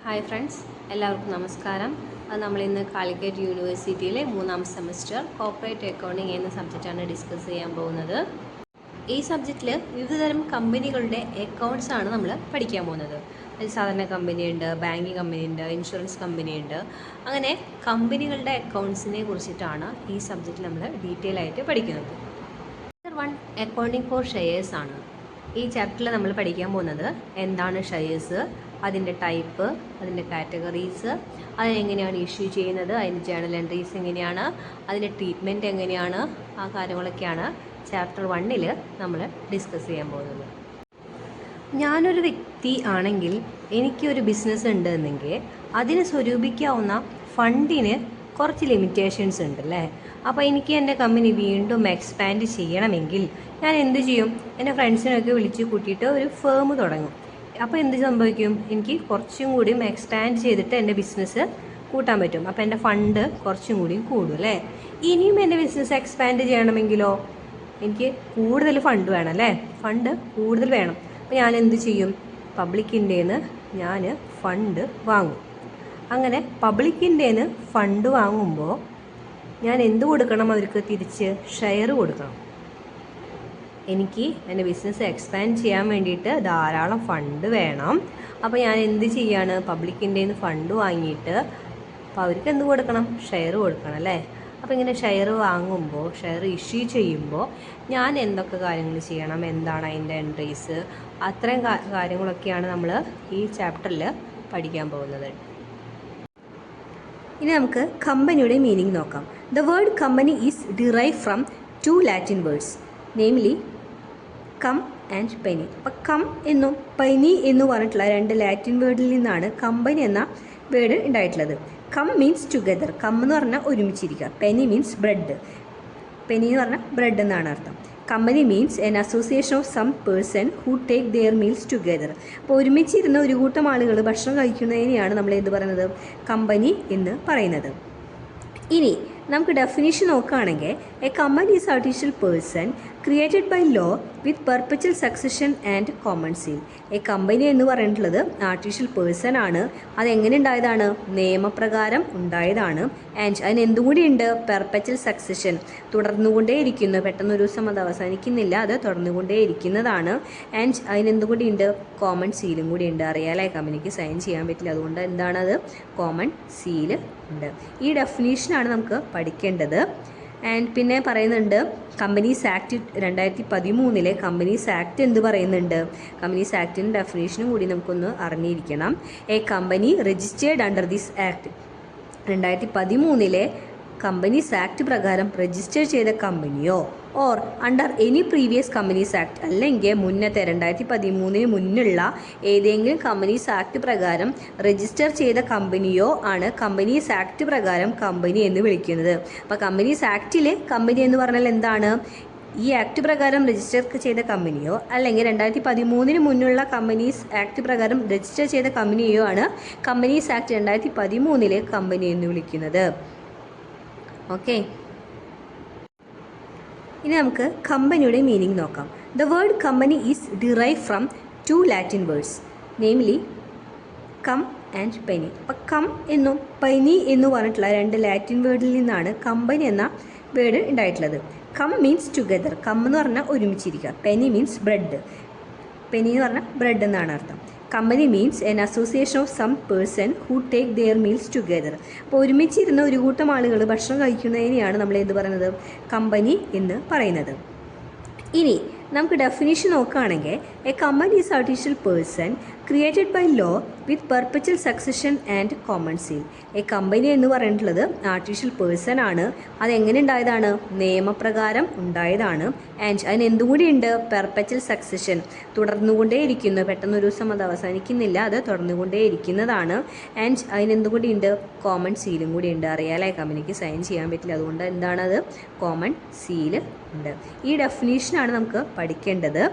Hi friends, എല്ലാവർക്കും നമസ്കാരം. അത് നമ്മളിന്ന് കാലിക്കറ്റ് യൂണിവേഴ്സിറ്റിയിലെ 3ാം സെമസ്റ്റർ കോർപ്പറേറ്റ് അക്കൗണ്ടിങ് എന്ന സബ്ജക്റ്റാണ് ഡിസ്കസ് ചെയ്യാൻ പോകുന്നത്. ഈ സബ്ജക്റ്റിൽ വിവിധതരം കമ്പനികളുടെ അക്കൗണ്ട്സ് ആണ് നമ്മൾ പഠിക്കാൻ പോകുന്നത്. അതിൽ സാധാരണ കമ്പനിയുണ്ട്, ബാങ്കിങ് കമ്പനിയുണ്ട്, ഇൻഷുറൻസ് കമ്പനിയുണ്ട്. അങ്ങനെ കമ്പനികളുടെ അക്കൗണ്ട്സിനെ കുറിച്ചിട്ടാണ് ഈ സബ്ജക്റ്റിൽ നമ്മൾ ഡീറ്റെയിൽ ആയിട്ട് പഠിക്കുന്നത്. ചാപ്റ്റർ 1 അക്കൗണ്ടിങ് ഫോർ ഷെയർസ് ആണ്. ഈ ചാപ്റ്ററിൽ നമ്മൾ പഠിക്കാൻ പോകുന്നത് എന്താണ് ഷെയർസ്, അതിൻ്റെ ടൈപ്പ്, അതിൻ്റെ കാറ്റഗറീസ്, അതിനെങ്ങനെയാണ് ഇഷ്യൂ ചെയ്യുന്നത്, അതിൻ്റെ ജേണൽ എൻട്രീസ് എങ്ങനെയാണ്, അതിൻ്റെ ട്രീറ്റ്മെൻറ്റ് എങ്ങനെയാണ്, ആ കാര്യങ്ങളൊക്കെയാണ് ചാപ്റ്റർ 1 നമ്മൾ ഡിസ്കസ് ചെയ്യാൻ പോകുന്നത്. ഞാനൊരു വ്യക്തി ആണെങ്കിൽ എനിക്കൊരു ബിസിനസ് ഉണ്ടെന്നെങ്കിൽ അതിന് സ്വരൂപിക്കാവുന്ന ഫണ്ടിന് കുറച്ച് ലിമിറ്റേഷൻസ് ഉണ്ട് അല്ലേ. അപ്പോൾ എനിക്ക് എൻ്റെ കമ്പനി വീണ്ടും എക്സ്പാൻഡ് ചെയ്യണമെങ്കിൽ ഞാൻ എന്ത് ചെയ്യും? എൻ്റെ ഫ്രണ്ട്സിനൊക്കെ വിളിച്ച് കൂട്ടിയിട്ട് ഒരു ഫേം തുടങ്ങും. അപ്പോൾ എന്ത് സംഭവിക്കും? എനിക്ക് കുറച്ചും കൂടിയും എക്സ്പാൻഡ് ചെയ്തിട്ട് എൻ്റെ ബിസിനസ് കൂട്ടാൻ പറ്റും. അപ്പോൾ എൻ്റെ ഫണ്ട് കുറച്ചും കൂടിയും കൂടും അല്ലേ. ഇനിയും എൻ്റെ ബിസിനസ് എക്സ്പാൻഡ് ചെയ്യണമെങ്കിലോ എനിക്ക് കൂടുതൽ ഫണ്ട് വേണം അല്ലേ. ഫണ്ട് കൂടുതൽ വേണം. അപ്പോൾ ഞാൻ എന്ത് ചെയ്യും? പബ്ലിക്കിൻ്റെ നിന്ന് ഞാൻ ഫണ്ട് വാങ്ങും. അങ്ങനെ പബ്ലിക്കിൻ്റെ നിന്ന് ഫണ്ട് വാങ്ങുമ്പോൾ ഞാൻ എന്ത് കൊടുക്കണം? അവർക്ക് തിരിച്ച് ഷെയർ കൊടുക്കണം. എനിക്ക് എൻ്റെ ബിസിനസ് എക്സ്പാൻഡ് ചെയ്യാൻ വേണ്ടിയിട്ട് ധാരാളം ഫണ്ട് വേണം. അപ്പോൾ ഞാൻ എന്ത് ചെയ്യാണ്? പബ്ലിക്കിൻ്റെ നിന്ന് ഫണ്ട് വാങ്ങിയിട്ട് അപ്പോൾ അവർക്ക് എന്ത് കൊടുക്കണം? ഷെയർ കൊടുക്കണം അല്ലേ. അപ്പോൾ ഇങ്ങനെ ഷെയർ വാങ്ങുമ്പോൾ, ഷെയർ ഇഷ്യൂ ചെയ്യുമ്പോൾ ഞാൻ എന്തൊക്കെ കാര്യങ്ങൾ ചെയ്യണം, എന്താണ് അതിൻ്റെ എൻട്രീസ്, അത്രയും കാര്യങ്ങളൊക്കെയാണ് നമ്മൾ ഈ ചാപ്റ്ററിൽ പഠിക്കാൻ പോകുന്നത്. ഇനി നമുക്ക് കമ്പനിയുടെ മീനിങ് നോക്കാം. The word company is derive from 2 Latin words, namely com and penny. അപ്പം കം എന്നും പെനി എന്ന് പറഞ്ഞിട്ടുള്ള 2 ലാറ്റിൻ വേർഡിൽ നിന്നാണ് കമ്പനി എന്ന വേർഡ് ഉണ്ടായിട്ടുള്ളത്. കം മീൻസ് ടുഗദർ, കം എന്ന് പറഞ്ഞാൽ ഒരുമിച്ചിരിക്കുക. പെനി മീൻസ് ബ്രെഡ്, പെനി എന്ന് പറഞ്ഞാൽ ബ്രെഡ് എന്നാണ് അർത്ഥം. Company means an association of some person who take their meals together. അപ്പോൾ ഒരുമിച്ചിരുന്ന ഒരു കൂട്ടം ആളുകൾ ഭക്ഷണം കഴിക്കുന്നതിനെയാണ് നമ്മൾ എന്ത് പറയുന്നത്? കമ്പനി എന്ന് പറയുന്നത്. ഇനി നമുക്ക് ഡെഫിനിഷൻ നോക്കുകയാണെങ്കിൽ a company is artificial person created by law with perpetual succession and common seal. A company എന്ന് പറഞ്ഞിട്ടുള്ളത് ആർട്ടിഫിഷ്യൽ പേഴ്സൺ ആണ്. അതെങ്ങനെ ഉണ്ടായതാണ്? നിയമപ്രകാരം ഉണ്ടായതാണ്. ആൻഡ് അതിന് എന്തും കൂടി ഉണ്ട്? പെർപ്പച്വൽ സക്സഷൻ, തുടർന്നുകൊണ്ടേയിരിക്കുന്നു. പെട്ടെന്നൊരു ദിവസം അത് അവസാനിക്കുന്നില്ല, അത് തുടർന്നുകൊണ്ടേയിരിക്കുന്നതാണ്. ആൻഡ് അതിനെന്തും കൂടി ഉണ്ട്? കോമൺ സീലും കൂടി ഉണ്ട്. അറിയാലേ, കമ്പനിക്ക് സൈൻ ചെയ്യാൻ പറ്റില്ല, അതുകൊണ്ട് എന്താണത്? കോമൺ സീല് ഉണ്ട്. ഈ ഡെഫിനീഷനാണ് നമുക്ക് പഠിക്കേണ്ടത്. ആൻഡ് പിന്നെ പറയുന്നുണ്ട് കമ്പനീസ് ആക്ട് 2013 കമ്പനീസ് ആക്ട് എന്ത് പറയുന്നുണ്ട്? കമ്പനീസ് ആക്ടിൻ്റെ ഡെഫിനേഷനും കൂടി നമുക്കൊന്ന് അറിഞ്ഞിരിക്കണം. A company registered under this act, 2013 companies act പ്രകാരം രജിസ്റ്റർ ചെയ്ത കമ്പനിയോ or under any previous companies act, അല്ലെങ്കിൽ മുന്നത്തെ 2013 മുന്നുള്ള ഏതെങ്കിലും കമ്പനീസ് ആക്ട് പ്രകാരം രജിസ്റ്റർ ചെയ്ത കമ്പനിയോ ആണ് കമ്പനീസ് ആക്ട് പ്രകാരം കമ്പനി എന്ന് വിളിക്കുന്നത്. അപ്പോൾ കമ്പനീസ് ആക്ടിൽ കമ്പനി എന്ന് പറഞ്ഞാൽ എന്താണ്? ഈ ആക്ട് പ്രകാരം രജിസ്റ്റർ ചെയ്ത കമ്പനിയോ അല്ലെങ്കിൽ 2013 മുന്നുള്ള കമ്പനീസ് ആക്ട് പ്രകാരം രജിസ്റ്റർ ചെയ്ത കമ്പനിയോ ആണ് കമ്പനീസ് ആക്ട് 2013 കമ്പനി എന്ന് വിളിക്കുന്നത്. ഓക്കെ, ഇനി നമുക്ക് കമ്പനിയുടെ മീനിങ് നോക്കാം. The word company is derive from 2 Latin words, namely com and penny. അപ്പം കം എന്നും പെനി എന്ന് പറഞ്ഞിട്ടുള്ള 2 ലാറ്റിൻ വേർഡിൽ നിന്നാണ് കമ്പനി എന്ന വേർഡ് ഉണ്ടായിട്ടുള്ളത്. കം മീൻസ് ടുഗദർ, കം എന്ന് പറഞ്ഞാൽ ഒരുമിച്ചിരിക്കുക. പെനി മീൻസ് ബ്രെഡ്, പെനി എന്ന് പറഞ്ഞാൽ ബ്രെഡ് എന്നാണ് അർത്ഥം. Company means an association of some person who take their meals together. അപ്പോൾ ഒരുമിച്ചിരുന്ന ഒരു കൂട്ടം ആളുകൾ ഭക്ഷണം കഴിക്കുന്നതിനെയാണ് നമ്മൾ എന്ത് പറയുന്നത്? കമ്പനി എന്ന് പറയുന്നത്. ഇനി നമുക്ക് ഡെഫിനിഷൻ നോക്കുകയാണെങ്കിൽ a company is artificial person created by law with perpetual succession and common seal. A company എന്ന് പറഞ്ഞിട്ടുള്ളത് ആർട്ടിഫിഷ്യൽ പേഴ്സൺ ആണ്. അതെങ്ങനെ ഉണ്ടായതാണ്? നിയമപ്രകാരം ഉണ്ടായതാണ്. ആൻഡ് അതിന് എന്തും കൂടി ഉണ്ട്? പെർപ്പച്വൽ സക്സഷൻ, തുടർന്നുകൊണ്ടേയിരിക്കുന്നു. പെട്ടെന്നൊരു ദിവസം അത് അവസാനിക്കുന്നില്ല, അത് തുടർന്നുകൊണ്ടേയിരിക്കുന്നതാണ്. ആൻഡ് അതിനെന്തും കൂടി ഉണ്ട്? കോമൺ സീലും കൂടി ഉണ്ട്. അറിയാലേ, കമ്പനിക്ക് സൈൻ ചെയ്യാൻ പറ്റില്ല, അതുകൊണ്ട് എന്താണത്? കോമൺ സീല് ഉണ്ട്. ഈ ഡെഫിനീഷനാണ് നമുക്ക് പഠിക്കേണ്ടത്.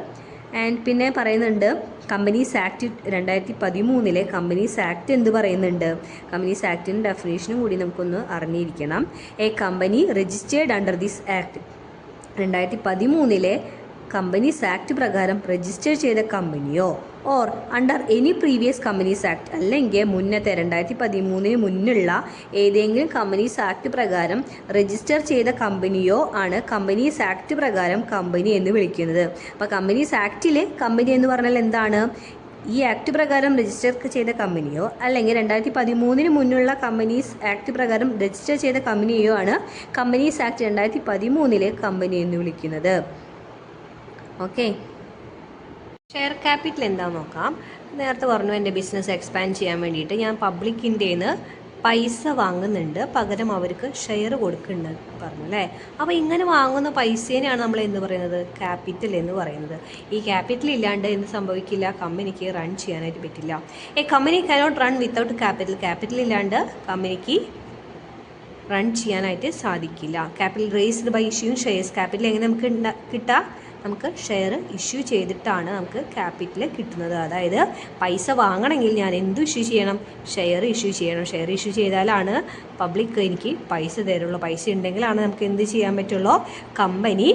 ആൻഡ് പിന്നെ പറയുന്നുണ്ട് കമ്പനീസ് ആക്ട് 2013 കമ്പനീസ് ആക്ട് എന്ത് പറയുന്നുണ്ട്? കമ്പനീസ് ആക്ടിൻ്റെ ഡെഫിനേഷനും കൂടി നമുക്കൊന്ന് അറിഞ്ഞിരിക്കണം. A company registered under this act, 2013 companies act പ്രകാരം രജിസ്റ്റർ ചെയ്ത കമ്പനിയോ or under any previous companies act, അല്ലെങ്കിൽ മുന്നത്തെ 2013 മുന്നുള്ള ഏതെങ്കിലും കമ്പനീസ് ആക്ട് പ്രകാരം രജിസ്റ്റർ ചെയ്ത കമ്പനിയോ ആണ് കമ്പനീസ് ആക്ട് പ്രകാരം കമ്പനി എന്ന് വിളിക്കുന്നത്. അപ്പോൾ കമ്പനീസ് ആക്ടിൽ കമ്പനി എന്ന് പറഞ്ഞാൽ എന്താണ്? ഈ ആക്ട് പ്രകാരം രജിസ്റ്റർ ചെയ്ത കമ്പനിയോ അല്ലെങ്കിൽ 2013 മുന്നുള്ള കമ്പനീസ് ആക്ട് പ്രകാരം രജിസ്റ്റർ ചെയ്ത കമ്പനിയോ ആണ് കമ്പനീസ് ആക്ട് 2013 കമ്പനി എന്ന് വിളിക്കുന്നത്. ഓക്കെ, ഷെയർ ക്യാപിറ്റൽ എന്താണെന്ന് നോക്കാം. നേരത്തെ പറഞ്ഞു എൻ്റെ ബിസിനസ് എക്സ്പാൻഡ് ചെയ്യാൻ വേണ്ടിയിട്ട് ഞാൻ പബ്ലിക്കിൻ്റെ നിന്ന് പൈസ വാങ്ങുന്നുണ്ട്, പകരം അവർക്ക് ഷെയർ കൊടുക്കുന്നുണ്ട് പറഞ്ഞു അല്ലേ. അപ്പോൾ ഇങ്ങനെ വാങ്ങുന്ന പൈസേനെയാണ് നമ്മൾ എന്ത് പറയുന്നത്? ക്യാപിറ്റൽ എന്ന് പറയുന്നത്. ഈ ക്യാപിറ്റൽ ഇല്ലാണ്ട് എന്ത് സംഭവിക്കില്ല? കമ്പനിക്ക് റൺ ചെയ്യാനായിട്ട് പറ്റില്ല. A company cannot run without capital. Capital ഇല്ലാണ്ട് കമ്പനിക്ക് റൺ ചെയ്യാനായിട്ട് സാധിക്കില്ല. Capital raised by issuing shares. Capital എങ്ങനെ നമുക്ക് കിട്ടുക? നമുക്ക് ഷെയർ ഇഷ്യൂ ചെയ്തിട്ടാണ് നമുക്ക് ക്യാപിറ്റൽ കിട്ടുന്നത്. അതായത് പൈസ വാങ്ങണമെങ്കിൽ ഞാൻ എന്ത് ഇഷ്യൂ ചെയ്യണം? ഷെയർ ഇഷ്യൂ ചെയ്യണം. ഷെയർ ഇഷ്യൂ ചെയ്താലാണ് പബ്ലിക് എനിക്ക് പൈസ തരുള്ളൂ. പൈസ ഉണ്ടെങ്കിലാണ് നമുക്ക് എന്ത് ചെയ്യാൻ പറ്റുള്ളൂ? കമ്പനി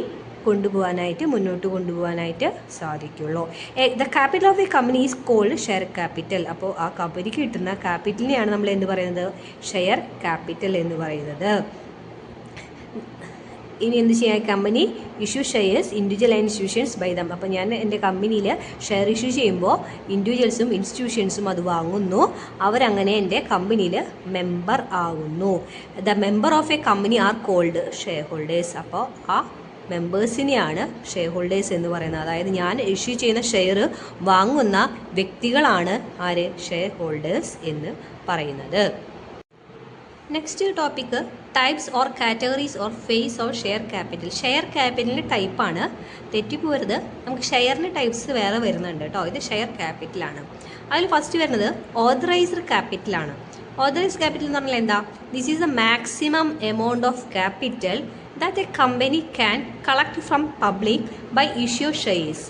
മുന്നോട്ട് കൊണ്ടുപോകാനായിട്ട് സാധിക്കുള്ളൂ. The capital of a company is called share capital. അപ്പോൾ ആ കമ്പനിക്ക് കിട്ടുന്ന ക്യാപിറ്റലിനെയാണ് നമ്മൾ എന്ത് പറയുന്നത്? ഷെയർ ക്യാപിറ്റൽ എന്ന് പറയുന്നത്. ഇനി എന്ത് ചെയ്യാൻ? Company issue shares individual and institutions by them. അപ്പോൾ ഞാൻ എൻ്റെ കമ്പനിയിൽ ഷെയർ ഇഷ്യൂ ചെയ്യുമ്പോൾ ഇൻഡിവിജ്വൽസും ഇൻസ്റ്റിറ്റ്യൂഷൻസും അത് വാങ്ങുന്നു. അവരങ്ങനെ എൻ്റെ കമ്പനിയിൽ മെമ്പർ ആകുന്നു. The member of a company are called share holders. അപ്പോൾ ആ മെമ്പേഴ്സിനെയാണ് ഷെയർ ഹോൾഡേഴ്സ് എന്ന് പറയുന്നത്. അതായത് ഞാൻ ഇഷ്യൂ ചെയ്യുന്ന ഷെയർ വാങ്ങുന്ന വ്യക്തികളാണ് ആര്? ഷെയർ ഹോൾഡേഴ്സ് എന്ന് പറയുന്നത്. Next topic types or categories or face of share capital. Share ക്യാപിറ്റലിൻ്റെ ടൈപ്പാണ്, തെറ്റിപ്പോരുത്. നമുക്ക് ഷെയറിൻ്റെ ടൈപ്സ് വേറെ വരുന്നുണ്ട് കേട്ടോ. ഇത് ഷെയർ ക്യാപിറ്റലാണ്. അതിൽ ഫസ്റ്റ് വരുന്നത് ഓതറൈസ്ഡ് ക്യാപിറ്റലാണ്. ഓതറൈസ്ഡ് ക്യാപിറ്റൽ എന്ന് പറഞ്ഞാൽ എന്താ? This is the maximum amount of capital that a company can collect from public by issue shares.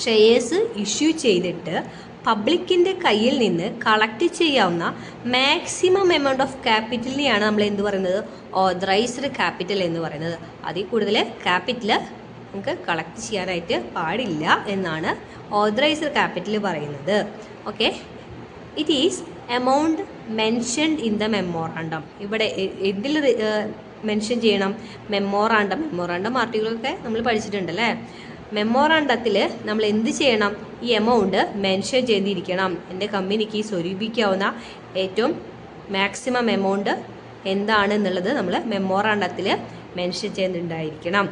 Shares issue ചെയ്തിട്ട് പബ്ലിക്കിൻ്റെ കയ്യിൽ നിന്ന് കളക്ട് ചെയ്യാവുന്ന മാക്സിമം എമൗണ്ട് ഓഫ് ക്യാപിറ്റലിനെയാണ് നമ്മൾ എന്ത് പറയുന്നത്? ഓതറൈസ്ഡ് ക്യാപിറ്റൽ എന്ന് പറയുന്നത്. അതിൽ കൂടുതൽ ക്യാപിറ്റൽ നമുക്ക് കളക്ട് ചെയ്യാനായിട്ട് പാടില്ല എന്നാണ് ഓതറൈസ്ഡ് ക്യാപിറ്റൽ പറയുന്നത്. Okay, it is amount mentioned in the memorandum. ഇവിടെ എന്തിൽ മെൻഷൻ ചെയ്യണം? മെമ്മോറാണ്ടം ആർട്ടിക്കിളൊക്കെ നമ്മൾ പഠിച്ചിട്ടുണ്ടല്ലേ. മെമ്മോറാണ്ടത്തിൽ നമ്മൾ എന്ത് ചെയ്യണം? ഈ എമൗണ്ട് മെൻഷൻ ചെയ്തിരിക്കണം. എൻ്റെ കമ്പനിക്ക് സ്വരൂപിക്കാവുന്ന ഏറ്റവും മാക്സിമം എമൗണ്ട് എന്താണെന്നുള്ളത് നമ്മൾ മെമ്മോറാണ്ടത്തിൽ മെൻഷൻ ചെയ്യുന്നുണ്ടായിരിക്കണം.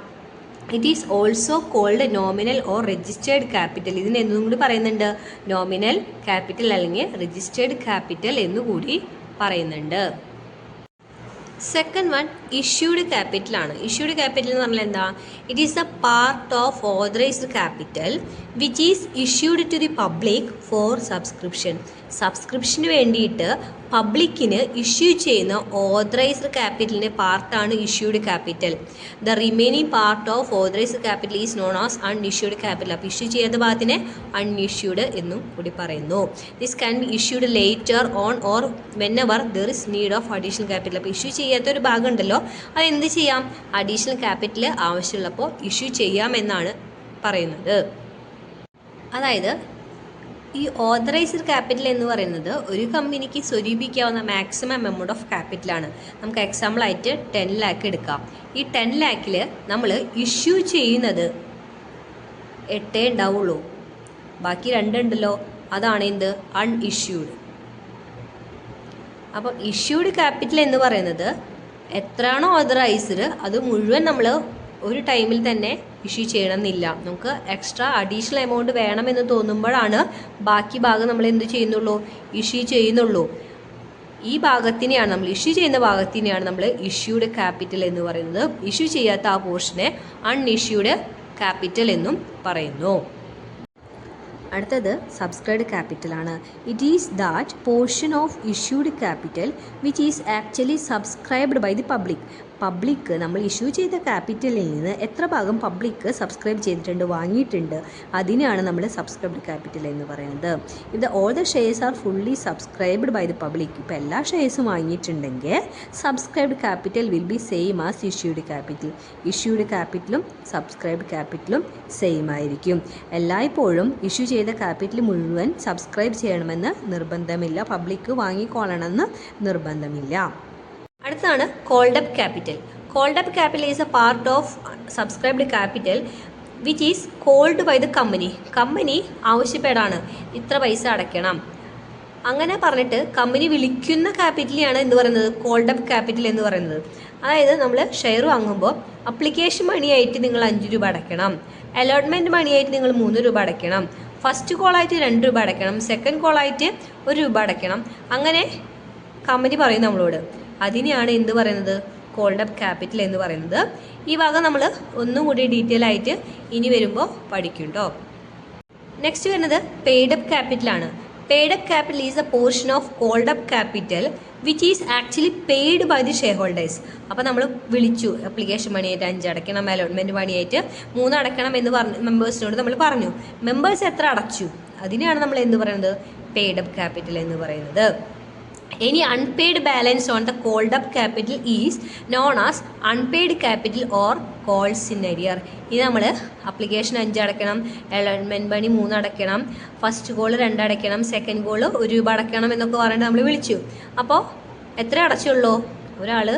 It is also called nominal or registered capital. ഇതിന് എന്നും കൂടി പറയുന്നുണ്ട്, നോമിനൽ ക്യാപിറ്റൽ അല്ലെങ്കിൽ രജിസ്റ്റേർഡ് ക്യാപിറ്റൽ എന്നുകൂടി പറയുന്നുണ്ട്. സെക്കൻഡ് വൺ ഇഷ്യൂഡ് ക്യാപിറ്റൽ ആണ്. ഇഷ്യൂഡ് ക്യാപിറ്റൽ എന്ന് പറഞ്ഞാൽ എന്താ? It is a part of authorised capital which is issued to the public for subscription. സബ്സ്ക്രിപ്ഷന് വേണ്ടിയിട്ട് പബ്ലിക്കിന് ഇഷ്യൂ ചെയ്യുന്ന ഓതറൈസ്ഡ് ക്യാപിറ്റലിൻ്റെ പാർട്ടാണ് issued capital. The remaining part of authorised capital is known as unissued capital. അപ്പോൾ ഇഷ്യൂ ചെയ്യാത്ത ഭാഗത്തിനെ unissued എന്നും കൂടി പറയുന്നു. This can be issued later on or when ever there is need of additional capital. അപ്പോൾ issue ചെയ്യാത്തൊരു ഭാഗം ഉണ്ടല്ലോ, അത് എന്ത് ചെയ്യാം? അഡീഷണൽ ക്യാപിറ്റൽ ആവശ്യമുള്ളപ്പോൾ ഇഷ്യൂ ചെയ്യാമെന്നാണ് പറയുന്നത്. അതായത് ഈ ഓതറൈസ്ഡ് ക്യാപിറ്റൽ എന്ന് പറയുന്നത് ഒരു കമ്പനിക്ക് സ്വരൂപിക്കാവുന്ന മാക്സിമം എമൗണ്ട് ഓഫ് ക്യാപിറ്റലാണ്. നമുക്ക് എക്സാമ്പിളായിട്ട് 10 ലാക്ക് എടുക്കാം. ഈ 10 ലാക്കിൽ നമ്മൾ ഇഷ്യൂ ചെയ്യുന്നത് 8 ഉണ്ടാവുള്ളൂ. ബാക്കി 2 ഉണ്ടല്ലോ, അതാണ് എന്ത്? അൺഇഷ്യൂഡ്. അപ്പോൾ ഇഷ്യൂഡ് ക്യാപിറ്റൽ എന്ന് പറയുന്നത് എത്രയാണോ ഓതറൈസ്ഡ് അത് മുഴുവൻ നമ്മൾ ഒരു ടൈമിൽ തന്നെ ഇഷ്യൂ ചെയ്യണമെന്നില്ല. നമുക്ക് എക്സ്ട്രാ അഡീഷണൽ എമൗണ്ട് വേണമെന്ന് തോന്നുമ്പോഴാണ് ബാക്കി ഭാഗം നമ്മൾ എന്ത് ചെയ്യുന്നുള്ളൂ? ഇഷ്യൂ ചെയ്യുന്നുള്ളൂ. ഈ ഭാഗത്തിനെയാണ് നമ്മൾ ഇഷ്യൂ ചെയ്യുന്ന ഭാഗത്തിനെയാണ് നമ്മൾ ഇഷ്യൂഡ് ക്യാപിറ്റൽ എന്ന് പറയുന്നത്. ഇഷ്യൂ ചെയ്യാത്ത ആ പോർഷനെ അൺഇഷ്യൂഡ് ക്യാപിറ്റൽ എന്നും പറയുന്നു. അടുത്തത് സബ്സ്ക്രൈബ്ഡ് ക്യാപിറ്റലാണ്. It is that portion of issued capital which is actually subscribed by the public. Public നമ്മൾ ഇഷ്യൂ ചെയ്ത ക്യാപിറ്റലിൽ നിന്ന് എത്ര ഭാഗം പബ്ലിക് സബ്സ്ക്രൈബ് ചെയ്തിട്ടുണ്ട്, വാങ്ങിയിട്ടുണ്ട്, അതിനെയാണ് നമ്മൾ സബ്സ്ക്രൈബ്ഡ് ക്യാപിറ്റൽ എന്ന് പറയുന്നത്. ഇത് all the shares are fully subscribed by the public. ഇപ്പോൾ എല്ലാ ഷെയർസും വാങ്ങിയിട്ടുണ്ടെങ്കിൽ subscribed capital will be same as issued capital. Issued ക്യാപിറ്റലും സബ്സ്ക്രൈബ്ഡ് ക്യാപിറ്റലും സെയിം ആയിരിക്കും. എല്ലായ്പ്പോഴും ഇഷ്യൂ ചെയ്ത ക്യാപിറ്റൽ മുഴുവൻ സബ്സ്ക്രൈബ് ചെയ്യണമെന്ന് നിർബന്ധമില്ല, പബ്ലിക് വാങ്ങിക്കൊള്ളണമെന്ന് നിർബന്ധമില്ല. അടുത്താണ് called up capital. Called up capital is a part of subscribed capital which is called by the company. Company ആവശ്യപ്പെടാണ് ഇത്ര പൈസ അടയ്ക്കണം അങ്ങനെ പറഞ്ഞിട്ട് കമ്പനി വിളിക്കുന്ന ക്യാപിറ്റലിയാണ് എന്ത് പറയുന്നത്, കോൾഡ് അപ്പ് ക്യാപിറ്റൽ എന്ന് പറയുന്നത്. അതായത് നമ്മൾ ഷെയർ വാങ്ങുമ്പോൾ അപ്ലിക്കേഷൻ മണിയായിട്ട് നിങ്ങൾ 5 രൂപ അടയ്ക്കണം, അലോട്ട്മെൻറ്റ് മണിയായിട്ട് നിങ്ങൾ 3 രൂപ അടയ്ക്കണം, ഫസ്റ്റ് കോളായിട്ട് 2 രൂപ അടയ്ക്കണം, സെക്കൻഡ് കോളായിട്ട് 1 രൂപ അടയ്ക്കണം. അങ്ങനെ കമ്പനി പറയും നമ്മളോട്. അതിനെയാണ് എന്ത് പറയുന്നത്, കോൾഡ് അപ്പ് ക്യാപിറ്റൽ എന്ന് പറയുന്നത്. ഈ ഭാഗം നമ്മൾ ഒന്നും കൂടി ഡീറ്റെയിൽ ആയിട്ട് ഇനി വരുമ്പോൾ പഠിക്കും കേട്ടോ. നെക്സ്റ്റ് വരുന്നത് പെയ്ഡ് അപ്പ് ക്യാപിറ്റലാണ്. Paid up capital is a portion of called up capital which is actually paid by the share holders. അപ്പോൾ നമ്മൾ വിളിച്ചു, അപ്ലിക്കേഷൻ മണിയായിട്ട് 5 അടയ്ക്കണം, അലോട്ട്മെൻറ്റ് മണിയായിട്ട് 3 അടയ്ക്കണം എന്ന് പറഞ്ഞ് മെമ്പേഴ്സിനോട് നമ്മൾ പറഞ്ഞു. മെമ്പേഴ്സ് എത്ര അടച്ചു, അതിനെയാണ് നമ്മൾ എന്ത് പറയുന്നത്, പെയ്ഡ് അപ്പ് ക്യാപിറ്റൽ എന്ന് പറയുന്നത്. Any unpaid balance on the called up capital is known as unpaid capital or calls in arrear. ഇത് നമ്മൾ അപ്ലിക്കേഷൻ 5 അടയ്ക്കണം, അലോട്ട്മെൻറ്റ് മണി 3 അടയ്ക്കണം, ഫസ്റ്റ് കോൾ 2 അടയ്ക്കണം, സെക്കൻഡ് കോൾ 1 രൂപ അടയ്ക്കണം എന്നൊക്കെ പറഞ്ഞിട്ട് നമ്മൾ വിളിച്ചു. അപ്പോൾ എത്ര അടച്ചുള്ളൂ, ഒരാൾ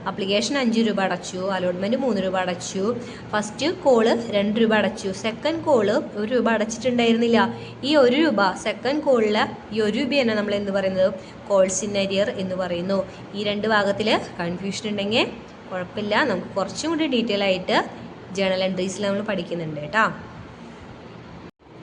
അപ്ലിക്കേഷൻ 5 രൂപ അടച്ചു, അലോട്ട്മെൻറ്റ് 3 രൂപ അടച്ചു, ഫസ്റ്റ് കോള് 2 രൂപ അടച്ചു, സെക്കൻഡ് കോള് 1 രൂപ അടച്ചിട്ടുണ്ടായിരുന്നില്ല. ഈ 1 രൂപ സെക്കൻഡ് കോളിൽ ഈ 1 രൂപയാണ് നമ്മൾ എന്ത് പറയുന്നത്, കോൾസ് ഇൻ അരിയർ എന്ന് പറയുന്നു. ഈ 2 ഭാഗത്തിൽ കൺഫ്യൂഷൻ ഉണ്ടെങ്കിൽ കുഴപ്പമില്ല, നമുക്ക് കുറച്ചും കൂടി ഡീറ്റെയിൽ ആയിട്ട് ജേണൽ എൻട്രീസിൽ നമ്മൾ പഠിക്കുന്നുണ്ട് കേട്ടോ.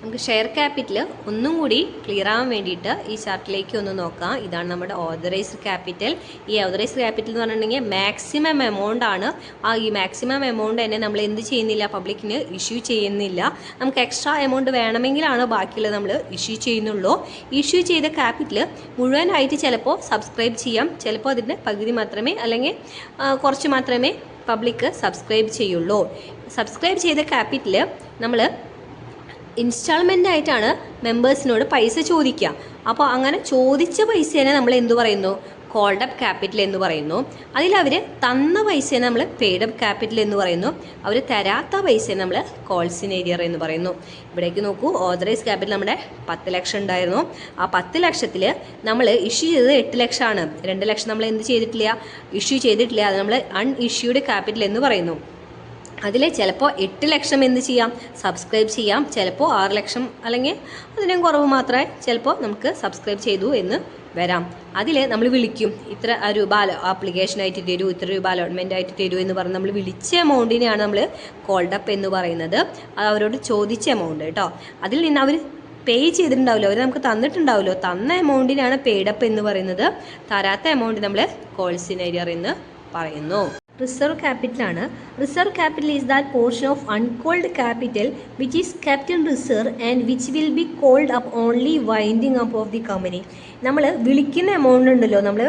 നമുക്ക് ഷെയർ ക്യാപിറ്റൽ ഒന്നും കൂടി ക്ലിയർ ആവാൻ വേണ്ടിയിട്ട് ഈ ചാർട്ടിലേക്ക് ഒന്ന് നോക്കാം. ഇതാണ് നമ്മുടെ ഓതറൈസ്ഡ് ക്യാപിറ്റൽ. ഈ ഓതറൈസ്ഡ് ക്യാപിറ്റൽ എന്ന് പറഞ്ഞിട്ടുണ്ടെങ്കിൽ മാക്സിമം എമൗണ്ട് ആണ്. ഈ മാക്സിമം എമൗണ്ട് തന്നെ നമ്മൾ എന്ത് ചെയ്യുന്നില്ല, പബ്ലിക്കിന് ഇഷ്യൂ ചെയ്യുന്നില്ല. നമുക്ക് എക്സ്ട്രാ എമൗണ്ട് വേണമെങ്കിലാണ് ബാക്കിയുള്ളത് നമ്മൾ ഇഷ്യൂ ചെയ്യുന്നുള്ളൂ. ഇഷ്യൂ ചെയ്ത ക്യാപിറ്റൽ മുഴുവനായിട്ട് ചിലപ്പോൾ സബ്സ്ക്രൈബ് ചെയ്യാം, ചിലപ്പോൾ അതിൻ്റെ പകുതി മാത്രമേ അല്ലെങ്കിൽ കുറച്ച് മാത്രമേ പബ്ലിക്ക് സബ്സ്ക്രൈബ് ചെയ്യുള്ളൂ. സബ്സ്ക്രൈബ് ചെയ്ത ക്യാപിറ്റൽ നമ്മൾ ഇൻസ്റ്റാൾമെൻ്റ് ആയിട്ടാണ് മെമ്പേഴ്സിനോട് പൈസ ചോദിക്കുക. അപ്പോൾ അങ്ങനെ ചോദിച്ച പൈസേനെ നമ്മൾ എന്തു പറയുന്നു, കോൾഡ് അപ്പ് ക്യാപിറ്റൽ എന്ന് പറയുന്നു. അതിലവർ തന്ന പൈസേനെ നമ്മൾ പെയ്ഡ് അപ്പ് ക്യാപിറ്റൽ എന്ന് പറയുന്നു. അവർ തരാത്ത പൈസയെ നമ്മൾ കോൾസ് ഇൻ അരിയർ എന്ന് പറയുന്നു. ഇവിടേക്ക് നോക്കൂ, ഓതറൈസ് ക്യാപിറ്റൽ നമ്മുടെ 10 ലക്ഷം ഉണ്ടായിരുന്നു. ആ 10 ലക്ഷത്തിൽ നമ്മൾ ഇഷ്യൂ ചെയ്തത് 8 ലക്ഷമാണ്. 2 ലക്ഷം നമ്മൾ എന്ത് ചെയ്തിട്ടില്ല, ഇഷ്യൂ ചെയ്തിട്ടില്ല. അത് നമ്മൾ അൺഇഷ്യൂഡ് ക്യാപിറ്റൽ എന്ന് പറയുന്നു. അതിൽ ചിലപ്പോൾ 8 ലക്ഷം എന്ത് ചെയ്യാം, സബ്സ്ക്രൈബ് ചെയ്യാം, ചിലപ്പോൾ 6 ലക്ഷം അല്ലെങ്കിൽ അതിനും കുറവ് മാത്രമേ ചിലപ്പോൾ നമുക്ക് സബ്സ്ക്രൈബ് ചെയ്തു എന്ന് വരാം. അതിൽ നമ്മൾ വിളിക്കും, ഇത്ര രൂപ ആപ്ലിക്കേഷനായിട്ട് തരൂ, ഇത്ര രൂപ അലോട്ട്മെൻ്റ് ആയിട്ട് തരൂ എന്ന് പറഞ്ഞ് നമ്മൾ വിളിച്ച എമൗണ്ടിനെയാണ് നമ്മൾ കോൾഡ് അപ്പ് എന്ന് പറയുന്നത്. അത് അവരോട് ചോദിച്ച എമൗണ്ട് കേട്ടോ. അതിൽ നിന്ന് അവർ പേ ചെയ്തിട്ടുണ്ടാവില്ലോ, അവർ നമുക്ക് തന്നിട്ടുണ്ടാവുമല്ലോ, തന്ന എമൗണ്ടിനാണ് പെയ്ഡ് അപ്പ് എന്ന് പറയുന്നത്. തരാത്ത എമൗണ്ട് നമ്മൾ കോൾസ് ഇൻ അരിയർ എന്ന് പറയുന്നു. റിസർവ് ക്യാപിറ്റലാണ്. Reserve capital is that portion of uncalled capital which is kept in reserve and which will be called up only winding up of the company. നമ്മൾ വിളിക്കുന്ന amount ഉണ്ടല്ലോ, നമ്മൾ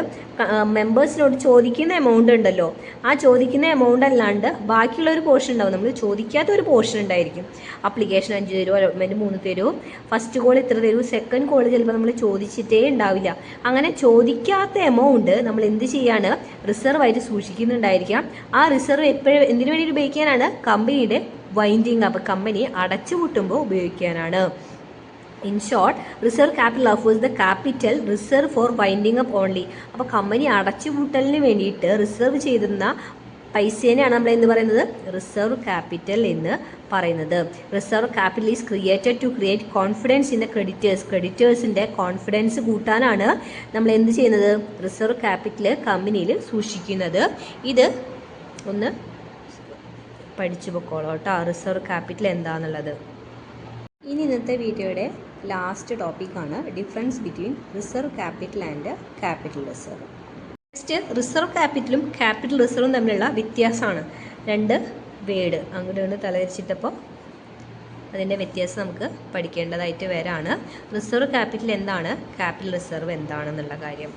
മെമ്പേഴ്സിനോട് ചോദിക്കുന്ന amount ഉണ്ടല്ലോ, ആ ചോദിക്കുന്ന എമൗണ്ട് അല്ലാണ്ട് ബാക്കിയുള്ള ഒരു പോർഷൻ ഉണ്ടാവും. നമ്മൾ ചോദിക്കാത്ത ഒരു പോർഷൻ ഉണ്ടായിരിക്കും. അപ്ലിക്കേഷൻ 5 തരൂ, അലോട്ട്മെൻറ്റ് 3 തരൂ, ഫസ്റ്റ് കോൾ ഇത്ര തരൂ, സെക്കൻഡ് കോൾ ചിലപ്പോൾ നമ്മൾ ചോദിച്ചിട്ടേ ഉണ്ടാവില്ല. അങ്ങനെ ചോദിക്കാത്ത എമൗണ്ട് നമ്മൾ എന്ത് ചെയ്യാണ്, റിസർവ് ആയിട്ട് സൂക്ഷിക്കുന്നുണ്ടായിരിക്കാം. ആ റിസർവ് എപ്പോഴും എന്തിനു വേണ്ടി ഉപയോഗിക്കാനാണ്, കമ്പനിയുടെ വൈൻഡിങ് അപ്പ്, കമ്പനി അടച്ചുപൂട്ടുമ്പോൾ ഉപയോഗിക്കാനാണ്. In short, reserve capital offers the capital reserve four winding up only. അപ്പോൾ കമ്പനി അടച്ചുപൂട്ടലിന് വേണ്ടിയിട്ട് റിസർവ് ചെയ്തിരുന്ന പൈസേനെയാണ് നമ്മൾ എന്ത് പറയുന്നത്, റിസർവ് ക്യാപിറ്റൽ എന്ന് പറയുന്നത്. Reserve capital is created to create confidence in the creditors. ക്രെഡിറ്റേഴ്സിൻ്റെ കോൺഫിഡൻസ് കൂട്ടാനാണ് നമ്മൾ എന്ത് ചെയ്യുന്നത്, റിസർവ് ക്യാപിറ്റൽ കമ്പനിയിൽ സൂക്ഷിക്കുന്നത്. ഇത് ഒന്ന് പഠിച്ചു പൊക്കോളൂ കേട്ടോ, റിസർവ് ക്യാപിറ്റൽ എന്താണെന്നുള്ളത്. ഇനി ഇന്നത്തെ വീഡിയോയുടെ ലാസ്റ്റ് ടോപ്പിക്കാണ് difference between reserve capital and capital reserve. Next, reserve ക്യാപിറ്റലും ക്യാപിറ്റൽ റിസർവും തമ്മിലുള്ള വ്യത്യാസമാണ്. 2 വേർഡ് അങ്ങോട്ട് കൊണ്ട് തലവരിച്ചിട്ടപ്പോൾ അതിൻ്റെ വ്യത്യാസം നമുക്ക് പഠിക്കേണ്ടതായിട്ട് വരാണ്. റിസർവ് ക്യാപിറ്റൽ എന്താണ്, ക്യാപിറ്റൽ റിസർവ് എന്താണെന്നുള്ള കാര്യം.